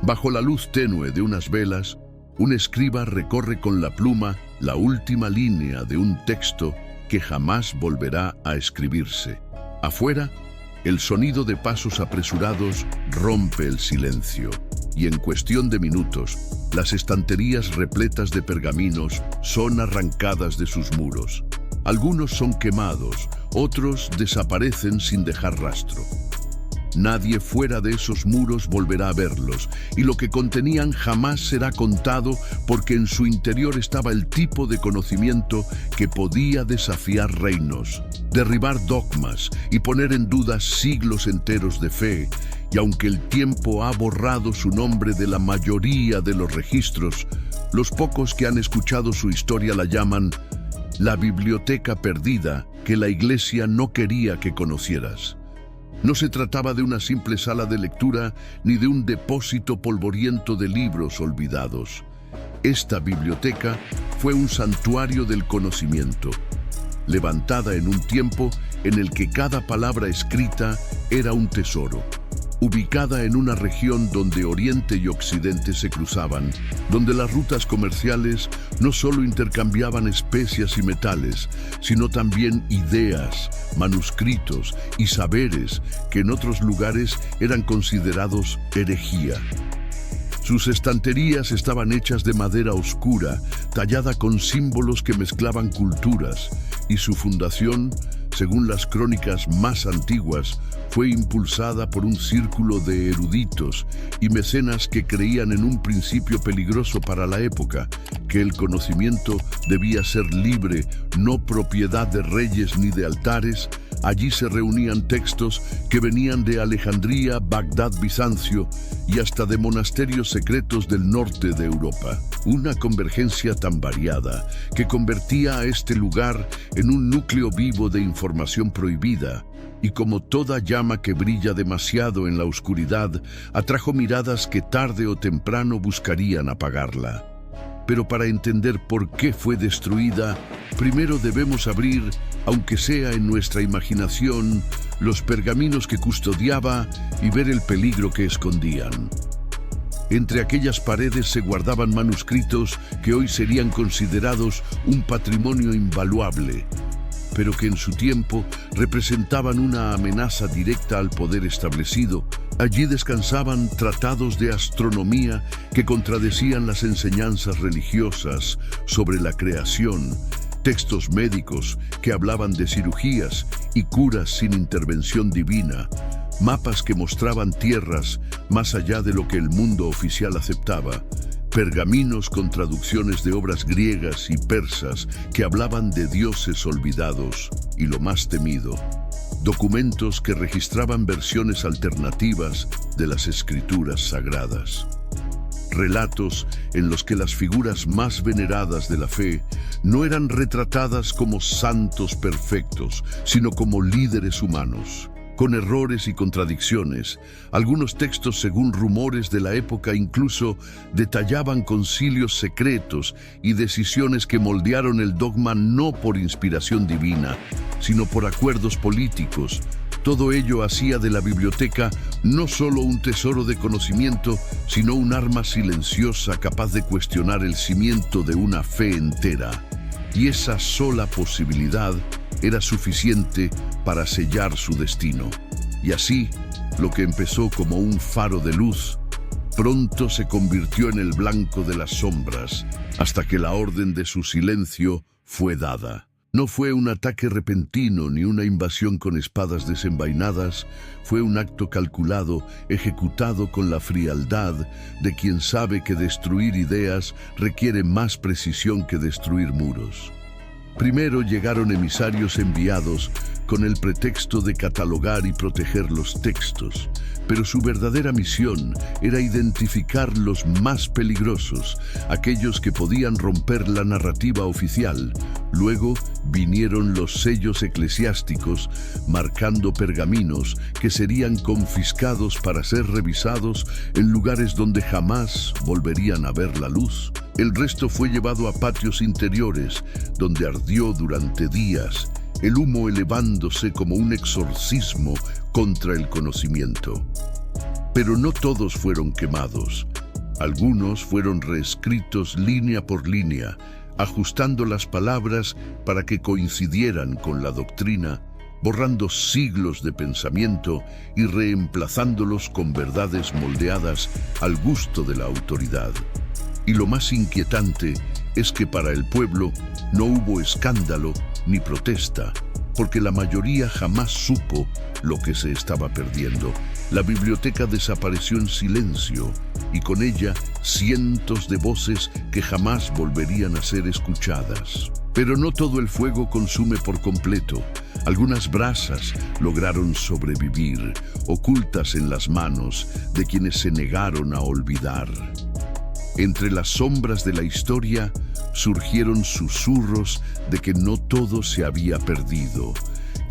Bajo la luz tenue de unas velas, un escriba recorre con la pluma la última línea de un texto que jamás volverá a escribirse. Afuera, el sonido de pasos apresurados rompe el silencio, y en cuestión de minutos, las estanterías repletas de pergaminos son arrancadas de sus muros. Algunos son quemados, otros desaparecen sin dejar rastro. Nadie fuera de esos muros volverá a verlos, y lo que contenían jamás será contado porque en su interior estaba el tipo de conocimiento que podía desafiar reinos, derribar dogmas y poner en duda siglos enteros de fe. Y aunque el tiempo ha borrado su nombre de la mayoría de los registros, los pocos que han escuchado su historia la llaman la biblioteca perdida que la Iglesia no quería que conocieras. No se trataba de una simple sala de lectura ni de un depósito polvoriento de libros olvidados. Esta biblioteca fue un santuario del conocimiento, levantada en un tiempo en el que cada palabra escrita era un tesoro, ubicada en una región donde Oriente y Occidente se cruzaban, donde las rutas comerciales no solo intercambiaban especias y metales, sino también ideas, manuscritos y saberes que en otros lugares eran considerados herejía. Sus estanterías estaban hechas de madera oscura, tallada con símbolos que mezclaban culturas, y su fundación, según las crónicas más antiguas, fue impulsada por un círculo de eruditos y mecenas que creían en un principio peligroso para la época, que el conocimiento debía ser libre, no propiedad de reyes ni de altares. Allí se reunían textos que venían de Alejandría, Bagdad, Bizancio y hasta de monasterios secretos del norte de Europa. Una convergencia tan variada que convertía a este lugar en un núcleo vivo de información prohibida, y como toda llama que brilla demasiado en la oscuridad, atrajo miradas que tarde o temprano buscarían apagarla. Pero para entender por qué fue destruida, primero debemos abrir, aunque sea en nuestra imaginación, los pergaminos que custodiaba y ver el peligro que escondían. Entre aquellas paredes se guardaban manuscritos que hoy serían considerados un patrimonio invaluable, pero que en su tiempo representaban una amenaza directa al poder establecido. Allí descansaban tratados de astronomía que contradecían las enseñanzas religiosas sobre la creación, textos médicos que hablaban de cirugías y curas sin intervención divina, mapas que mostraban tierras más allá de lo que el mundo oficial aceptaba, pergaminos con traducciones de obras griegas y persas que hablaban de dioses olvidados y lo más temido, documentos que registraban versiones alternativas de las escrituras sagradas. Relatos en los que las figuras más veneradas de la fe no eran retratadas como santos perfectos, sino como líderes humanos, con errores y contradicciones. Algunos textos, según rumores de la época, incluso detallaban concilios secretos y decisiones que moldearon el dogma no por inspiración divina, sino por acuerdos políticos. Todo ello hacía de la biblioteca no solo un tesoro de conocimiento, sino un arma silenciosa capaz de cuestionar el cimiento de una fe entera. Y esa sola posibilidad era suficiente para sellar su destino. Y así, lo que empezó como un faro de luz, pronto se convirtió en el blanco de las sombras, hasta que la orden de su silencio fue dada. No fue un ataque repentino ni una invasión con espadas desenvainadas, fue un acto calculado, ejecutado con la frialdad de quien sabe que destruir ideas requiere más precisión que destruir muros. Primero llegaron emisarios enviados con el pretexto de catalogar y proteger los textos, pero su verdadera misión era identificar los más peligrosos, aquellos que podían romper la narrativa oficial. Luego vinieron los sellos eclesiásticos, marcando pergaminos que serían confiscados para ser revisados en lugares donde jamás volverían a ver la luz. El resto fue llevado a patios interiores, donde ardió durante días, el humo elevándose como un exorcismo contra el conocimiento. Pero no todos fueron quemados. Algunos fueron reescritos línea por línea, ajustando las palabras para que coincidieran con la doctrina, borrando siglos de pensamiento y reemplazándolos con verdades moldeadas al gusto de la autoridad. Y lo más inquietante es que para el pueblo no hubo escándalo ni protesta, porque la mayoría jamás supo lo que se estaba perdiendo. La biblioteca desapareció en silencio y con ella cientos de voces que jamás volverían a ser escuchadas. Pero no todo el fuego consume por completo. Algunas brasas lograron sobrevivir, ocultas en las manos de quienes se negaron a olvidar. Entre las sombras de la historia surgieron susurros de que no todo se había perdido,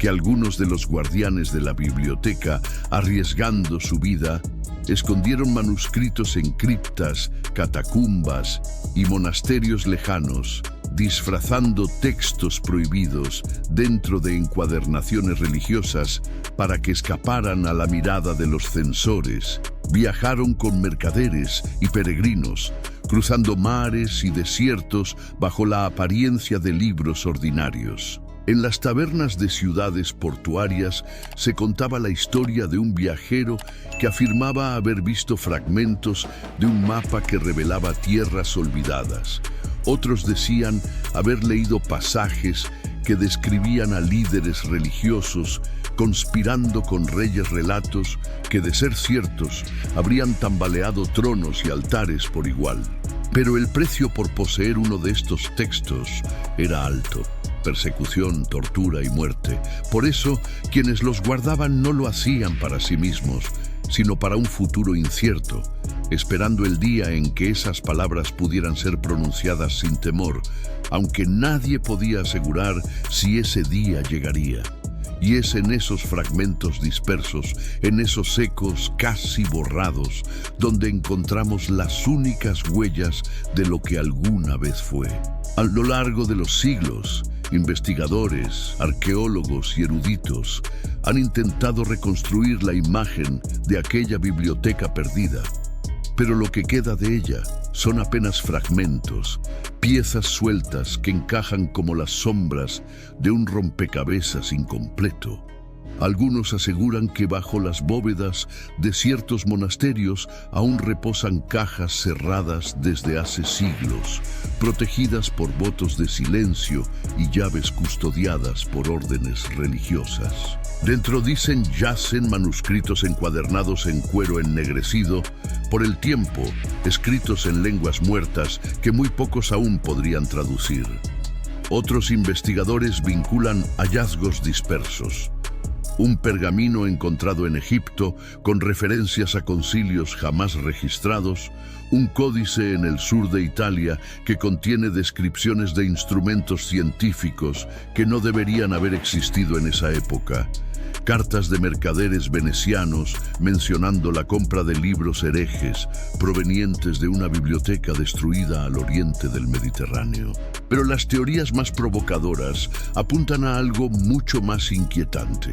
que algunos de los guardianes de la biblioteca, arriesgando su vida, escondieron manuscritos en criptas, catacumbas y monasterios lejanos, disfrazando textos prohibidos dentro de encuadernaciones religiosas para que escaparan a la mirada de los censores. Viajaron con mercaderes y peregrinos, cruzando mares y desiertos bajo la apariencia de libros ordinarios. En las tabernas de ciudades portuarias se contaba la historia de un viajero que afirmaba haber visto fragmentos de un mapa que revelaba tierras olvidadas. Otros decían haber leído pasajes que describían a líderes religiosos conspirando con reyes, relatos que, de ser ciertos, habrían tambaleado tronos y altares por igual. Pero el precio por poseer uno de estos textos era alto: persecución, tortura y muerte. Por eso, quienes los guardaban no lo hacían para sí mismos, sino para un futuro incierto, esperando el día en que esas palabras pudieran ser pronunciadas sin temor, aunque nadie podía asegurar si ese día llegaría. Y es en esos fragmentos dispersos, en esos ecos casi borrados, donde encontramos las únicas huellas de lo que alguna vez fue. A lo largo de los siglos, investigadores, arqueólogos y eruditos han intentado reconstruir la imagen de aquella biblioteca perdida, pero lo que queda de ella son apenas fragmentos, piezas sueltas que encajan como las sombras de un rompecabezas incompleto. Algunos aseguran que bajo las bóvedas de ciertos monasterios aún reposan cajas cerradas desde hace siglos, protegidas por votos de silencio y llaves custodiadas por órdenes religiosas. Dentro, dicen, yacen manuscritos encuadernados en cuero ennegrecido por el tiempo, escritos en lenguas muertas que muy pocos aún podrían traducir. Otros investigadores vinculan hallazgos dispersos: un pergamino encontrado en Egipto con referencias a concilios jamás registrados, un códice en el sur de Italia que contiene descripciones de instrumentos científicos que no deberían haber existido en esa época, cartas de mercaderes venecianos mencionando la compra de libros herejes provenientes de una biblioteca destruida al oriente del Mediterráneo. Pero las teorías más provocadoras apuntan a algo mucho más inquietante: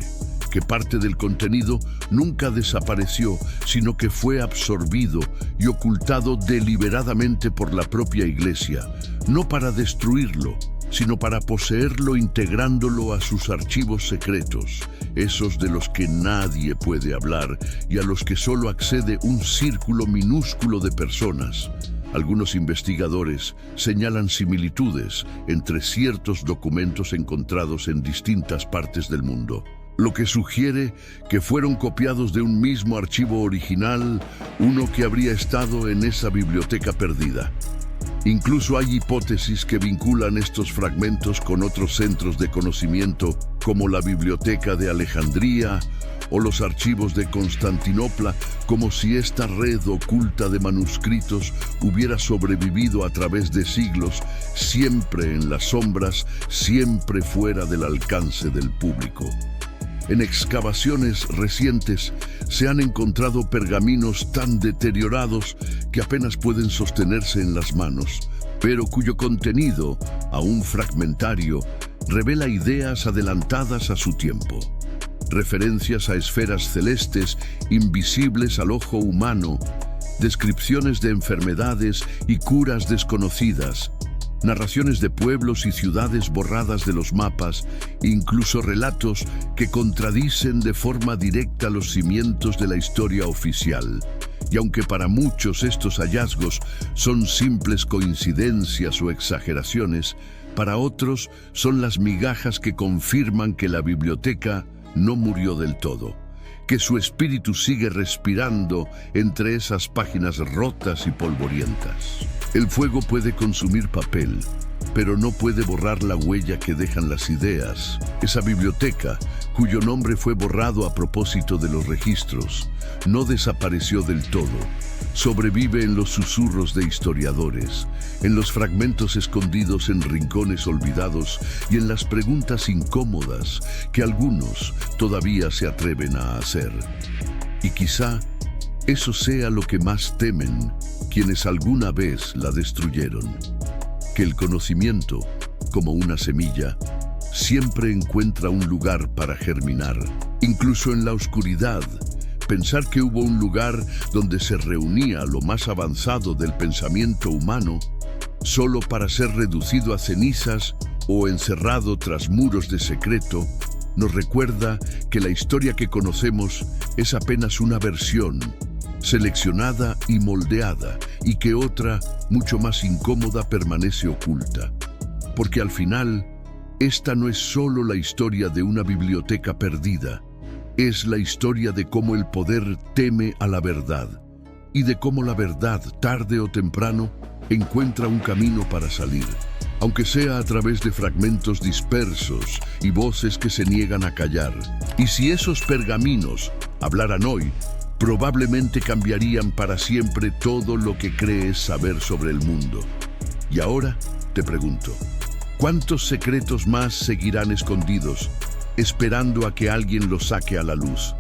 que parte del contenido nunca desapareció, sino que fue absorbido y ocultado deliberadamente por la propia Iglesia, no para destruirlo, sino para poseerlo, integrándolo a sus archivos secretos, esos de los que nadie puede hablar y a los que solo accede un círculo minúsculo de personas. Algunos investigadores señalan similitudes entre ciertos documentos encontrados en distintas partes del mundo, lo que sugiere que fueron copiados de un mismo archivo original, uno que habría estado en esa biblioteca perdida. Incluso hay hipótesis que vinculan estos fragmentos con otros centros de conocimiento, como la Biblioteca de Alejandría o los archivos de Constantinopla, como si esta red oculta de manuscritos hubiera sobrevivido a través de siglos, siempre en las sombras, siempre fuera del alcance del público. En excavaciones recientes se han encontrado pergaminos tan deteriorados que apenas pueden sostenerse en las manos, pero cuyo contenido, aún fragmentario, revela ideas adelantadas a su tiempo. Referencias a esferas celestes invisibles al ojo humano descripciones de enfermedades y curas desconocidas, narraciones de pueblos y ciudades borradas de los mapas, incluso relatos que contradicen de forma directa los cimientos de la historia oficial. Y aunque para muchos estos hallazgos son simples coincidencias o exageraciones, para otros son las migajas que confirman que la biblioteca no murió del todo, que su espíritu sigue respirando entre esas páginas rotas y polvorientas. El fuego puede consumir papel, pero no puede borrar la huella que dejan las ideas. Esa biblioteca, cuyo nombre fue borrado a propósito de los registros, no desapareció del todo. Sobrevive en los susurros de historiadores, en los fragmentos escondidos en rincones olvidados y en las preguntas incómodas que algunos todavía se atreven a hacer. Y quizá eso sea lo que más temen quienes alguna vez la destruyeron. Que el conocimiento, como una semilla, siempre encuentra un lugar para germinar. Incluso en la oscuridad, pensar que hubo un lugar donde se reunía lo más avanzado del pensamiento humano, solo para ser reducido a cenizas o encerrado tras muros de secreto, nos recuerda que la historia que conocemos es apenas una versión, seleccionada y moldeada, y que otra, mucho más incómoda, permanece oculta. Porque al final, esta no es solo la historia de una biblioteca perdida, es la historia de cómo el poder teme a la verdad, y de cómo la verdad, tarde o temprano, encuentra un camino para salir, aunque sea a través de fragmentos dispersos y voces que se niegan a callar. Y si esos pergaminos hablaran hoy, probablemente cambiarían para siempre todo lo que crees saber sobre el mundo. Y ahora te pregunto, ¿cuántos secretos más seguirán escondidos, esperando a que alguien los saque a la luz?